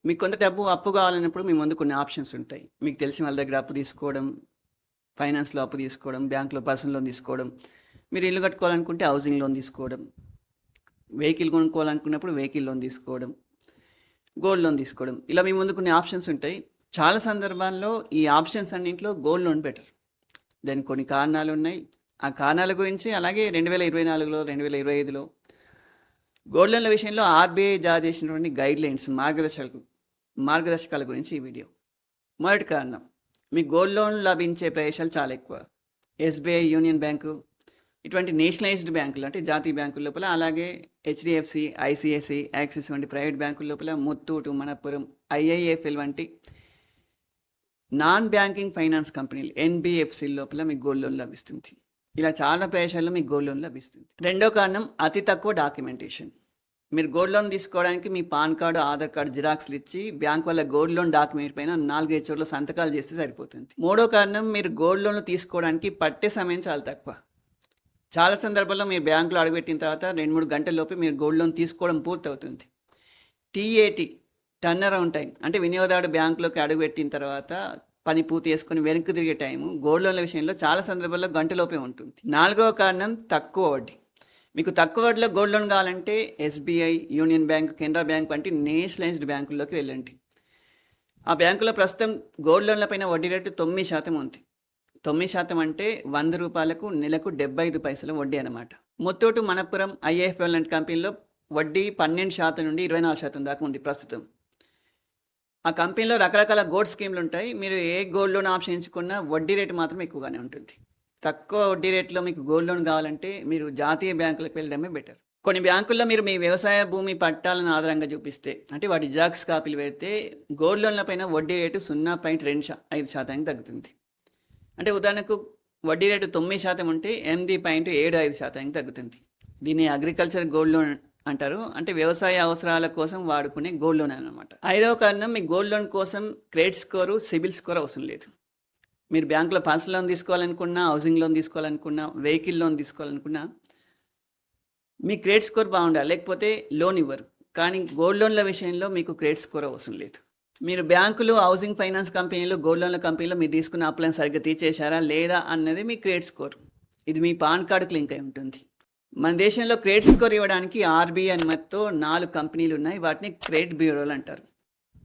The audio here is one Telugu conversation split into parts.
మీకు కొంత డబ్బు అప్పు కావాలన్నప్పుడు మీ ముందు కొన్ని ఆప్షన్స్ ఉంటాయి. మీకు తెలిసిన వాళ్ళ దగ్గర అప్పు తీసుకోవడం, ఫైనాన్స్‌లో అప్పు తీసుకోవడం, బ్యాంక్‌లో పర్సనల్ లోన్ తీసుకోవడం, మీరు ఇల్లు కట్టుకోవాలనుకుంటే హౌసింగ్ లోన్ తీసుకోవడం, వెహికల్ కొనుక్కోవాలనుకున్నప్పుడు వెహికల్ లోన్ తీసుకోవడం, గోల్డ్ లోన్ తీసుకోవడం. ఇలా మీ ముందు కొన్ని ఆప్షన్స్ ఉంటాయి. చాలా సందర్భాల్లో ఈ ఆప్షన్స్ అన్నింటిలో గోల్డ్ లోన్ బెటర్. దానికి కొన్ని కారణాలు ఉన్నాయి. ఆ కారణాల గురించి అలాగే 2024లో, 2025లో గోల్డ్ లోన్ల విషయంలో ఆర్‌బీఐ జారీ చేసినటువంటి గైడ్‌లైన్స్ మార్గదర్శకాల గురించి ఈ వీడియో. మొదటి కారణం, మీకు గోల్డ్ లోన్ లభించే ప్రదేశాలు చాలా ఎక్కువ. ఎస్బీఐ, యూనియన్ బ్యాంకు ఇటువంటి నేషనలైజ్డ్ బ్యాంకులు అంటే జాతీయ బ్యాంకుల లోపల, అలాగే హెచ్డిఎఫ్సి, ఐసిఐసి, యాక్సిస్ వంటి ప్రైవేట్ బ్యాంకుల లోపల, ముత్తూట్, మనప్పురం, ఐఐఎఫ్ఎల్ వంటి నాన్ బ్యాంకింగ్ ఫైనాన్స్ కంపెనీలు ఎన్బిఎఫ్సి లోపల మీకు గోల్డ్ లోన్ లభిస్తుంది. ఇలా చాలా ప్రదేశాల్లో మీకు గోల్డ్ లోన్ లభిస్తుంది. రెండో కారణం, అతి తక్కువ డాక్యుమెంటేషన్. మీరు గోల్డ్ లోన్ తీసుకోవడానికి మీ పాన్ కార్డు, ఆధార్ కార్డు జిరాక్స్లు ఇచ్చి బ్యాంక్ వల్ల గోల్డ్ లోన్ డాక్యుమెంట్ పైన 4-5 చోట్ల సంతకాలు చేస్తే సరిపోతుంది. మూడో కారణం, మీరు గోల్డ్ లోన్లు తీసుకోవడానికి పట్టే సమయం చాలా తక్కువ. చాలా సందర్భాల్లో మీరు బ్యాంకులో అడుగుపెట్టిన తర్వాత 2-3 గంటల లోపే మీరు గోల్డ్ లోన్ తీసుకోవడం పూర్తవుతుంది. టీఏటీ, టర్న్ అరౌండ్ టైం, అంటే వినియోగదారుడు బ్యాంకులోకి అడుగుపెట్టిన తర్వాత పని పూర్తి చేసుకొని వెనక్కి తిరిగే టైము గోల్డ్ లోన్ల విషయంలో చాలా సందర్భాల్లో గంటలోపే ఉంటుంది. నాలుగవ కారణం, తక్కువ వడ్డీ. మీకు తక్కువ వడ్డీలో గోల్డ్ లోన్ కావాలంటే SBI, union bank, Canara bank వంటి నేషనలైజ్డ్ బ్యాంకుల్లోకి వెళ్ళండి. ఆ బ్యాంకులో ప్రస్తుతం గోల్డ్ లోన్ల పైన వడ్డీ రేటు 9% ఉంది. 9% అంటే 100 రూపాయలకు నెలకు 75 పైసల వడ్డీ అనమాట. ముత్తూట్, మనప్పురం, ఐఏఎఫ్ఎల్ లాంటి కంపెనీలో వడ్డీ 12% నుండి 24% దాకా ఉంది ప్రస్తుతం. ఆ కంపెనీలో రకరకాల గోల్డ్ స్కీమ్లు ఉంటాయి. మీరు ఏ గోల్డ్ లోన్ ఆప్షన్ ఎంచుకున్నా వడ్డీ రేటు మాత్రం ఎక్కువగానే ఉంటుంది. తక్కువ వడ్డీ రేట్లో మీకు గోల్డ్ లోన్ కావాలంటే మీరు జాతీయ బ్యాంకులకు వెళ్ళడమే బెటర్. కొన్ని బ్యాంకుల్లో మీరు మీ వ్యవసాయ భూమి పట్టాలను ఆధారంగా చూపిస్తే, అంటే వాటి జిరాక్స్ కాపీలు పెడితే గోల్డ్ లోన్ల పైన వడ్డీ రేటు 0.25% తగ్గుతుంది. అంటే ఉదాహరణకు వడ్డీ రేటు 9% ఉంటే 8.75% తగ్గుతుంది. దీన్ని అగ్రికల్చర్ గోల్డ్ లోన్ అంటారు. అంటే వ్యవసాయ అవసరాల కోసం వాడుకునే గోల్డ్ లోన్ అనమాట. ఐదవ కారణం, మీ గోల్డ్ లోన్ కోసం క్రెడిట్ స్కోరు, సిబిల్ స్కోర్ అవసరం లేదు. మీరు బ్యాంకులో పర్సనల్ లోన్ తీసుకోవాలనుకున్నా, హౌసింగ్ లోన్ తీసుకోవాలనుకున్నా, వెహికల్ లోన్ తీసుకోవాలనుకున్నా మీ క్రెడిట్ స్కోర్ బాగుండాలి, లేకపోతే లోన్ ఇవ్వరు. కానీ గోల్డ్ లోన్ల విషయంలో మీకు క్రెడిట్ స్కోర్ అవసరం లేదు. మీరు బ్యాంకులు, హౌసింగ్ ఫైనాన్స్ కంపెనీలు, గోల్డ్ లోన్ల కంపెనీలో మీరు తీసుకున్న అప్పులను సరిగ్గా తీర్చేశారా లేదా అన్నది మీ క్రెడిట్ స్కోర్. ఇది మీ పాన్ కార్డుకి లింక్ అయి ఉంటుంది. మన దేశంలో క్రెడిట్ స్కోర్ ఇవ్వడానికి ఆర్బీఐ అనుమతితో 4 కంపెనీలు ఉన్నాయి. వాటిని క్రెడిట్ బ్యూరోలు అంటారు.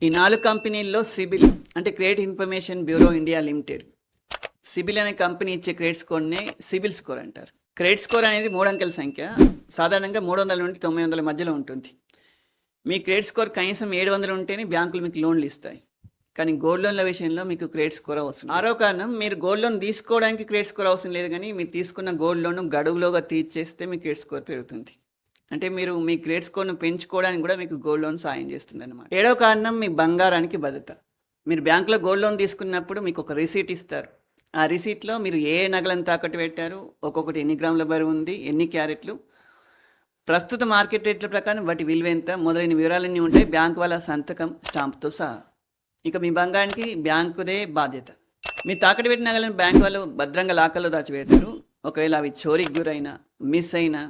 ఈ 4 కంపెనీల్లో సిబిల్ అంటే credit information bureau India limited, CIBIL అనే కంపెనీ ఇచ్చే క్రెడిట్ స్కోర్నే సిబిల్ స్కోర్ అంటారు. క్రెడిట్ స్కోర్ అనేది 3 అంకెల సంఖ్య. సాధారణంగా 300 నుండి 900 మధ్యలో ఉంటుంది. మీ క్రెడిట్ స్కోర్ కనీసం 700 ఉంటేనే బ్యాంకులు మీకు లోన్లు ఇస్తాయి. కానీ గోల్డ్ లోన్ల విషయంలో మీకు క్రెడిట్ స్కోర్ అవసరం. ఆరో కారణం, మీరు గోల్డ్ లోన్ తీసుకోవడానికి క్రెడిట్ స్కోర్ అవసరం లేదు, కానీ మీరు తీసుకున్న గోల్డ్ లోన్ గడువులోగా తీర్చేస్తే మీ క్రెడిట్ స్కోర్ పెరుగుతుంది. అంటే మీరు మీ క్రెడిట్ స్కోర్ను పెంచుకోవడానికి కూడా మీకు గోల్డ్ లోన్ సాయం చేస్తుంది అనమాట. ఏడో కారణం, మీ బంగారానికి భద్రత. మీరు బ్యాంకులో గోల్డ్ లోన్ తీసుకున్నప్పుడు మీకు ఒక రిసీట్ ఇస్తారు. ఆ రిసీట్లో మీరు ఏ నగలను తాకట్టు పెట్టారు, ఒక్కొక్కటి ఎన్ని గ్రాముల బరువు ఉంది, ఎన్ని క్యారెట్లు, ప్రస్తుత మార్కెట్ రేట్ల ప్రకారం వాటి విలువ ఎంత మొదలైన వివరాలన్నీ ఉంటాయి. బ్యాంకు వాళ్ళ సంతకం, స్టాంప్తో సహా. ఇక మీ బంగారానికి బ్యాంకుదే బాధ్యత. మీరు తాకట్టు పెట్టిన నగలను బ్యాంకు వాళ్ళు భద్రంగా లాకర్లో దాచిపెడతారు. ఒకవేళ అవి చోరీకి గురైనా, మిస్ అయినా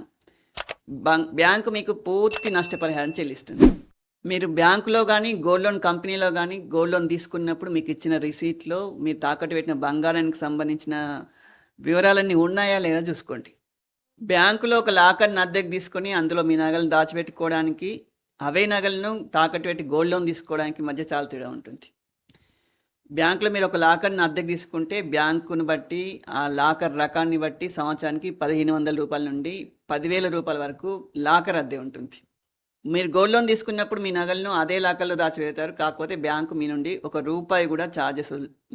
బ్యాంకు మీకు పూర్తి నష్టపరిహారం చెల్లిస్తుంది. మీరు బ్యాంకులో కానీ, గోల్డ్ లోన్ కంపెనీలో కానీ గోల్డ్ లోన్ తీసుకున్నప్పుడు మీకు ఇచ్చిన రిసీట్లో మీరు తాకట్టు పెట్టిన బంగారానికి సంబంధించిన వివరాలన్నీ ఉన్నాయా లేదా చూసుకోండి. బ్యాంకులో ఒక లాకర్ని అద్దెకు తీసుకొని అందులో మీ నగలను దాచిపెట్టుకోవడానికి, అవే నగలను తాకట్టు పెట్టి గోల్డ్ లోన్ తీసుకోవడానికి మధ్య చాలా తేడా ఉంటుంది. బ్యాంకులో మీరు ఒక లాకర్ని అద్దెకు తీసుకుంటే బ్యాంకును బట్టి, ఆ లాకర్ రకాన్ని బట్టి సంవత్సరానికి 1500 రూపాయల నుండి 10,000 రూపాయల వరకు లాకర్ అద్దె ఉంటుంది. మీరు గోల్డ్ లోన్ తీసుకున్నప్పుడు మీ నగలను అదే లాకర్లో దాచిపెడతారు. కాకపోతే బ్యాంకు మీ నుండి ₹1 కూడా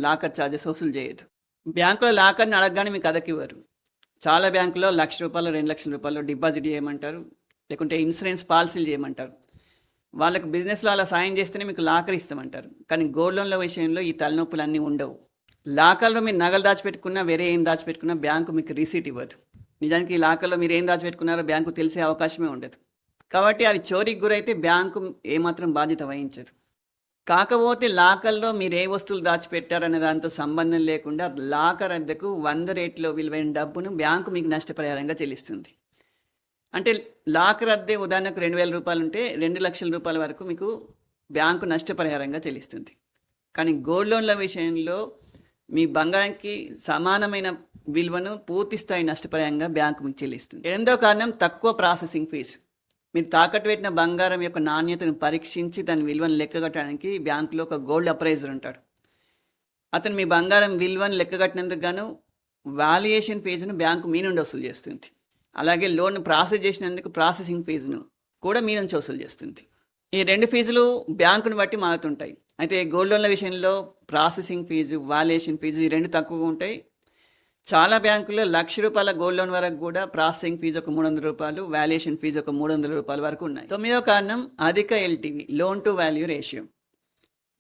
లాకర్ ఛార్జెస్ వసూలు చేయదు. బ్యాంకులో లాకర్ని అడగగానే మీకు అదెకివ్వరు. చాలా బ్యాంకులో ₹1,00,000, ₹2,00,000 డిపాజిట్ చేయమంటారు, లేకుంటే ఇన్సూరెన్స్ పాలసీలు చేయమంటారు. వాళ్ళకు బిజినెస్లో అలా సాయం చేస్తేనే మీకు లాకర్ ఇస్తామంటారు. కానీ గోల్డ్ లోన్ల విషయంలో ఈ తలనొప్పులు అన్నీ ఉండవు. లాకర్లో మీరు నగలు దాచిపెట్టుకున్నా, వేరే ఏం దాచిపెట్టుకున్నా బ్యాంకు మీకు రిసీట్ ఇవ్వదు. నిజానికి ఈ లాకర్లో మీరు ఏం దాచిపెట్టుకున్నారో బ్యాంకు తెలిసే అవకాశమే ఉండదు. కాబట్టి అవి చోరీకి గురైతే బ్యాంకు ఏమాత్రం బాధ్యత వహించదు. కాకపోతే లాకర్లో మీరు ఏ వస్తువులు దాచిపెట్టారనే దాంతో సంబంధం లేకుండా లాకర్ అద్దెకు 100 రేట్లో విలువైన డబ్బును బ్యాంకు మీకు నష్టపరిహారంగా చెల్లిస్తుంది. అంటే లాకర్ అద్దె ఉదాహరణకు ₹2,000 ఉంటే 2,00,000 వరకు మీకు బ్యాంకు నష్టపరిహారంగా చెల్లిస్తుంది. కానీ గోల్డ్ లోన్ల విషయంలో మీ బంగారానికి సమానమైన విలువను పూర్తి స్థాయి నష్టపరిహారంగా బ్యాంకు మీకు చెల్లిస్తుంది. ఎనిమిదో కారణం తక్కువ ప్రాసెసింగ్ ఫీజు. మీరు తాకట్టు పెట్టిన బంగారం యొక్క నాణ్యతను పరీక్షించి దాని విలువను లెక్కగట్టడానికి బ్యాంకులో ఒక గోల్డ్ అప్రైజర్ ఉంటాడు. అతను మీ బంగారం విలువను లెక్కగట్టినందుకు గాను వాల్యుయేషన్ ఫీజును బ్యాంకు మీ నుండి వసూలు చేస్తుంది. అలాగే లోన్ ప్రాసెస్ చేసినందుకు ప్రాసెసింగ్ ఫీజును కూడా మీ నుంచి వసూలు చేస్తుంది. ఈ రెండు ఫీజులు బ్యాంకును బట్టి మారుతుంటాయి. అయితే గోల్డ్ లోన్ల విషయంలో ప్రాసెసింగ్ ఫీజు, వాల్యుయేషన్ ఫీజు ఈ రెండు తక్కువగా ఉంటాయి. చాలా బ్యాంకుల్లో ₹1,00,000 గోల్డ్ లోన్ వరకు కూడా ప్రాసెసింగ్ ఫీజు ఒక ₹300, వాల్యుయేషన్ ఫీజు ఒక ₹300 వరకు ఉన్నాయి. 9వ కారణం అధిక LTV, loan to value ratio.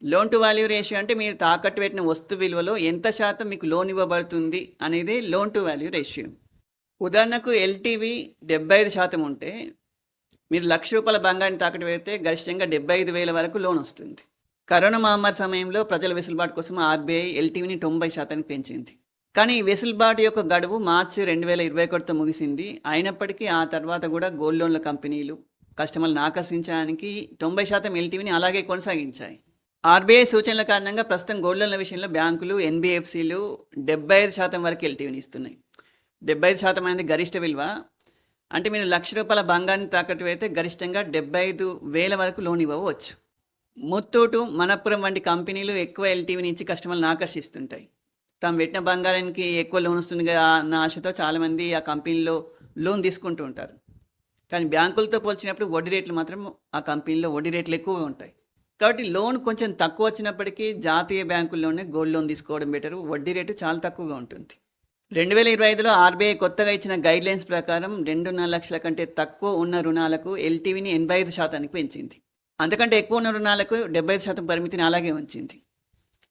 Loan to value ratio అంటే మీరు తాకట్టు పెట్టిన వస్తు విలువలో ఎంత శాతం మీకు లోన్ ఇవ్వబడుతుంది అనేది లోన్ టు వాల్యూ రేషియో. ఉదాహరణకు ఎల్టీవీ 75% ఉంటే మీరు ₹1,00,000 బంగారాన్ని తాకట్టు పెడితే గరిష్టంగా 75,000 వరకు లోన్ వస్తుంది. కరోనా మహమ్మారి సమయంలో ప్రజల వెసులుబాటు కోసం ఆర్బీఐ ఎల్టీవీని 90% పెంచింది. కానీ ఈ వెసులుబాటు యొక్క గడువు మార్చి 2021తో ముగిసింది. అయినప్పటికీ ఆ తర్వాత కూడా గోల్డ్ లోన్ల కంపెనీలు కస్టమర్లను ఆకర్షించడానికి 90% ఎల్టీవీని అలాగే కొనసాగించాయి. ఆర్బీఐ సూచనల కారణంగా ప్రస్తుతం గోల్డ్ లోన్ల విషయంలో బ్యాంకులు, ఎన్బిఎఫ్సిలు 75% వరకు ఎల్టీవీని ఇస్తున్నాయి. 75% అనేది గరిష్ట విలువ. అంటే మీరు ₹1,00,000 బంగారాన్ని తాకట్టు పెడితే గరిష్టంగా 75,000 వరకు లోన్ ఇవ్వవచ్చు. ముత్తూటు, మనప్పురం వంటి కంపెనీలు ఎక్కువ ఎల్టీవీని ఇచ్చి కస్టమర్లను ఆకర్షిస్తుంటాయి. తాము పెట్టిన బంగారానికి ఎక్కువ లోన్ వస్తుంది కదా అన్న ఆశతో చాలామంది ఆ కంపెనీలో లోన్ తీసుకుంటూ ఉంటారు. కానీ బ్యాంకులతో పోల్చినప్పుడు వడ్డీ రేట్లు మాత్రం ఆ కంపెనీలో వడ్డీ రేట్లు ఎక్కువగా ఉంటాయి. కాబట్టి లోన్ కొంచెం తక్కువ వచ్చినప్పటికీ జాతీయ బ్యాంకుల్లోనే గోల్డ్ లోన్ తీసుకోవడం బెటర్. వడ్డీ రేటు చాలా తక్కువగా ఉంటుంది. 2025లో ఆర్బీఐ కొత్తగా ఇచ్చిన గైడ్లైన్స్ ప్రకారం 2.5 లక్షల కంటే తక్కువ ఉన్న రుణాలకు ఎల్టీవీని 85%కి పెంచింది. అంతకంటే ఎక్కువ ఉన్న రుణాలకు 75% పరిమితిని అలాగే ఉంచింది.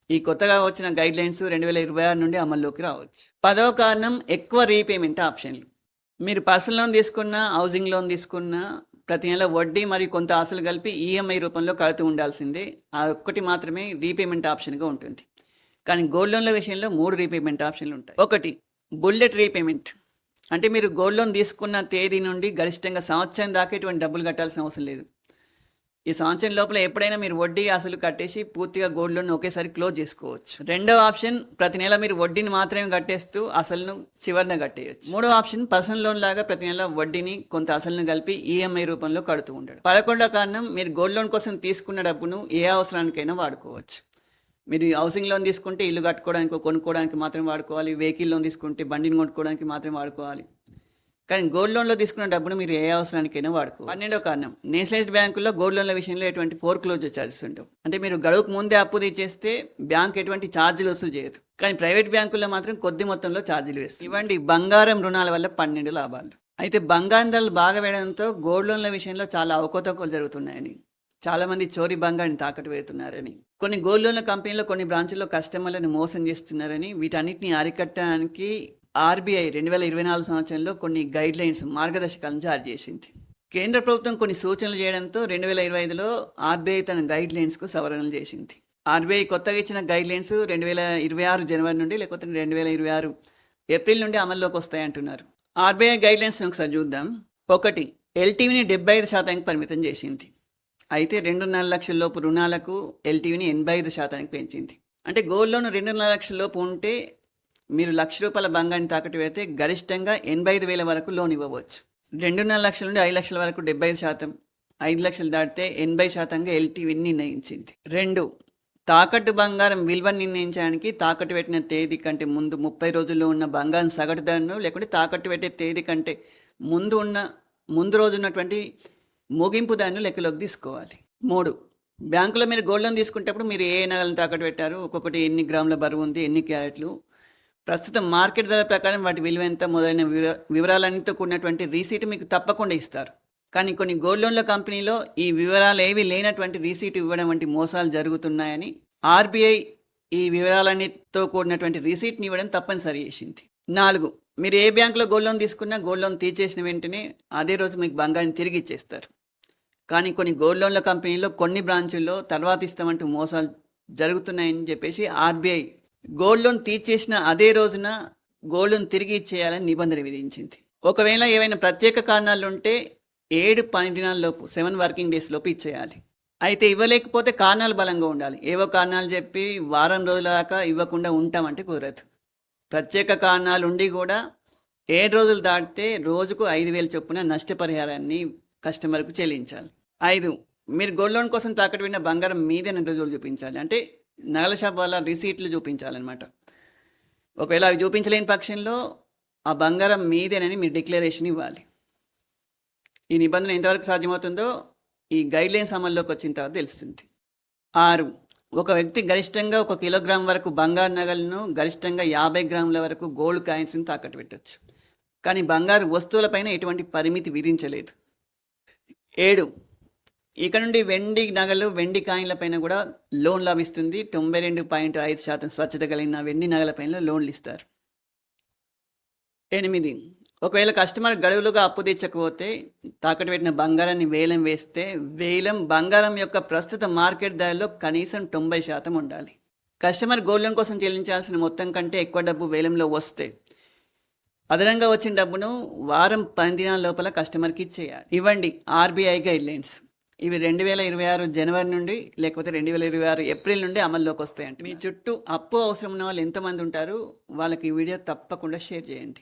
ఈ కొత్తగా వచ్చిన గైడ్లైన్స్ 2026 నుండి అమల్లోకి రావచ్చు. 10వ కారణం ఎక్కువ రీపేమెంట్ ఆప్షన్లు. మీరు పర్సనల్ లోన్ తీసుకున్న, హౌసింగ్ లోన్ తీసుకున్న ప్రతి నెల వడ్డీ మరియు కొంత అసలు కలిపి ఈఎంఐ రూపంలో కడుతూ ఉండాల్సిందే. ఆ ఒక్కటి మాత్రమే రీపేమెంట్ ఆప్షన్గా ఉంటుంది. కానీ గోల్డ్ లోన్ల విషయంలో 3 రీపేమెంట్ ఆప్షన్లు ఉంటాయి. 1 బుల్లెట్ రీపేమెంట్. అంటే మీరు గోల్డ్ లోన్ తీసుకున్న తేదీ నుండి గరిష్టంగా సంవత్సరం దాకా ఎటువంటి డబ్బులు కట్టాల్సిన అవసరం లేదు. ఈ సంవత్సరం లోపల ఎప్పుడైనా మీరు వడ్డీ అసలు కట్టేసి పూర్తిగా గోల్డ్ లోన్ ఒకేసారి క్లోజ్ చేసుకోవచ్చు. 2వ ఆప్షన్ ప్రతి నెల మీరు వడ్డీని మాత్రమే కట్టేస్తూ అసలును చివరిన కట్టేయచ్చు. 3వ ఆప్షన్ పర్సనల్ లోన్ లాగా ప్రతి నెల వడ్డీని కొంత అసలును కలిపి ఈఎంఐ రూపంలో కడుతూ ఉండడం. 11వ కారణం మీరు గోల్డ్ లోన్ కోసం తీసుకున్న డబ్బును ఏ అవసరానికైనా వాడుకోవచ్చు. మీరు హౌసింగ్ లోన్ తీసుకుంటే ఇల్లు కట్టుకోవడానికి, కొనుక్కోవడానికి మాత్రమే వాడుకోవాలి. వెహికల్ లోన్ తీసుకుంటే బండిని కొనుక్కోవడానికి మాత్రమే వాడుకోవాలి. కానీ గోల్డ్ లోన్లో తీసుకున్న డబ్బును మీరు ఏ అవసరానికైనా వాడుకోవాలి. 12వ కారణం నేషనలైజ్డ్ బ్యాంకుల్లో గోల్డ్ లోన్ల విషయంలో ఎటువంటి ఫోర్క్లోజర్ ఛార్జెస్ ఉండవు. అంటే మీరు గడువుకు ముందే అప్పు తీసేస్తే బ్యాంక్ ఎటువంటి ఛార్జీలు వసూలు చేయదు. కానీ ప్రైవేట్ బ్యాంకుల్లో మాత్రం కొద్ది మొత్తంలో ఛార్జీలు వేస్తుంది. ఇవ్వండి బంగారం రుణాల వల్ల 12 లాభాలు. అయితే బంగారం ధరలు బాగా వేయడంతో గోల్డ్ లోన్ల విషయంలో చాలా అవకతవకలు జరుగుతున్నాయని, చాలామంది చోరీ బంగారాన్ని తాకట్టు పెడుతున్నారని, కొన్ని గోల్డ్ లోన్ల కంపెనీలో కొన్ని బ్రాంచుల్లో కస్టమర్లను మోసం చేస్తున్నారని, వీటన్నిటిని అరికట్టడానికి ఆర్బీఐ 2024 సంవత్సరంలో కొన్ని గైడ్లైన్స్, మార్గదర్శకాలను జారీ చేసింది. కేంద్ర ప్రభుత్వం కొన్ని సూచనలు చేయడంతో 2025లో ఆర్బీఐ తన గైడ్లైన్స్కు సవరణలు చేసింది. ఆర్బీఐ కొత్తగా ఇచ్చిన గైడ్లైన్స్ 2026 జనవరి నుండి లేకపోతే 2026 ఏప్రిల్ నుండి అమల్లోకి వస్తాయంటున్నారు. ఆర్బీఐ గైడ్లైన్స్ ఒకసారి చూద్దాం. 1 ఎల్టీవీని 75%కి పరిమితం చేసింది. అయితే 2.5 లక్షల లోపు రుణాలకు ఎల్టీవీని 85%కి పెంచింది. అంటే గోల్డ్ లోన్ 2.5 లక్షల లోపు ఉంటే మీరు ₹1,00,000 బంగారాన్ని తాకట్టు పెడితే గరిష్టంగా 85,000 వరకు లోన్ ఇవ్వవచ్చు. 2.5 లక్షల నుండి 5 లక్షల వరకు 75%, 5 లక్షలు దాటితే 80%గా ఎల్టీవీని నిర్ణయించింది. 2 తాకట్టు బంగారం విలువను నిర్ణయించడానికి తాకట్టు పెట్టిన తేదీ కంటే ముందు 30 రోజుల్లో ఉన్న బంగారం సగటు ధరను, లేకుంటే తాకట్టు పెట్టే తేదీ కంటే ముందు రోజు ఉన్నటువంటి ముగింపు ధరను లెక్కలోకి తీసుకోవాలి. 3 బ్యాంకులో మీరు గోల్డ్ లోన్ తీసుకునేటప్పుడు మీరు ఏ నగలను తాకట్టు పెట్టారు, ఒక్కొక్కటి ఎన్ని గ్రాముల బరువు ఉంది, ఎన్ని క్యారెట్లు, ప్రస్తుతం మార్కెట్ ధర ప్రకారం వాటి విలువ ఎంత మొదలైన వివరాలన్నిటితో కూడినటువంటి రీసీట్ మీకు తప్పకుండా ఇస్తారు. కానీ కొన్ని గోల్డ్ లోన్ల కంపెనీలో ఈ వివరాలు ఏవి లేనటువంటి రీసీట్ ఇవ్వడం వంటి మోసాలు జరుగుతున్నాయని ఆర్బీఐ ఈ వివరాలన్నిటితో కూడినటువంటి రీసీట్ని ఇవ్వడం తప్పనిసరి చేసింది. 4 మీరు ఏ బ్యాంకులో గోల్డ్ లోన్ తీసుకున్నా గోల్డ్ లోన్ తీర్చేసిన వెంటనే అదే రోజు మీకు బంగారాన్ని తిరిగి ఇచ్చేస్తారు. కానీ కొన్ని గోల్డ్ లోన్ల కంపెనీలో కొన్ని బ్రాంచుల్లో తర్వాత ఇస్తామంటూ మోసాలు జరుగుతున్నాయని చెప్పేసి ఆర్బీఐ గోల్డ్ లోన్ తీర్చేసిన అదే రోజున గోల్డ్ లోన్ తిరిగి ఇచ్చేయాలని నిబంధన విధించింది. ఒకవేళ ఏవైనా ప్రత్యేక కారణాలు ఉంటే 7 పని దినాల్లోపు 7 వర్కింగ్ డేస్ లోపు ఇచ్చేయాలి. అయితే ఇవ్వలేకపోతే కారణాలు బలంగా ఉండాలి. ఏవో కారణాలు చెప్పి వారం రోజుల దాకా ఇవ్వకుండా ఉంటామంటే కుదరదు. ప్రత్యేక కారణాలు ఉండి కూడా 7 రోజులు దాటితే రోజుకు 5,000 చొప్పున నష్టపరిహారాన్ని కస్టమర్‌కు చెల్లించాలి. 5 మీరు గోల్డ్ లోన్ కోసం తాకట్టు పెట్టిన బంగారం మీదేనని రుజువులు చూపించాలి. అంటే నగల షాప్ వాళ్ళ రిసీట్లు చూపించాలన్నమాట. ఒకవేళ అవి చూపించలేని పక్షంలో ఆ బంగారం మీదేనని మీరు డిక్లరేషన్ ఇవ్వాలి. ఈ నిబంధన ఎంతవరకు సాధ్యమవుతుందో ఈ గైడ్లైన్స్ అమల్లోకి వచ్చిన తర్వాత తెలుస్తుంది. 6 ఒక వ్యక్తి గరిష్టంగా 1 కిలోగ్రామ్ వరకు బంగారు నగలను, గరిష్టంగా 50 గ్రాముల వరకు గోల్డ్ కాయిన్స్‌ని తాకట్టు పెట్టొచ్చు. కానీ బంగారు వస్తువులపైన ఎటువంటి పరిమితి విధించలేదు. 7 ఇక నుండి వెండి నగలు, వెండి కాయిన్‌లపైన కూడా లోన్ లభిస్తుంది. 92.5% స్వచ్ఛత కలిగిన వెండి నగలపైన లోన్లు ఇస్తారు. 8 ఒకవేళ కస్టమర్ గడువులుగా అప్పు తీర్చకపోతే తాకట్టు పెట్టిన బంగారాన్ని వేలం వేస్తే వేలం బంగారం యొక్క ప్రస్తుత మార్కెట్ ధరలో కనీసం 90% ఉండాలి. కస్టమర్ గోల్డ్ లోన్ కోసం చెల్లించాల్సిన మొత్తం కంటే ఎక్కువ డబ్బు వేలంలో వస్తే అదనంగా వచ్చిన డబ్బును వారం 10 దినాల లోపల కస్టమర్కి ఇచ్చేయాలి. ఇవ్వండి ఆర్బీఐ గైడ్లైన్స్. ఇవి 2026 జనవరి నుండి లేకపోతే 2026 ఏప్రిల్ నుండి అమల్లోకి వస్తాయంట. మీ చుట్టూ అప్పు అవసరం ఉన్న వాళ్ళు ఎంతమంది ఉంటారు, వాళ్ళకి ఈ వీడియో తప్పకుండా షేర్ చేయండి.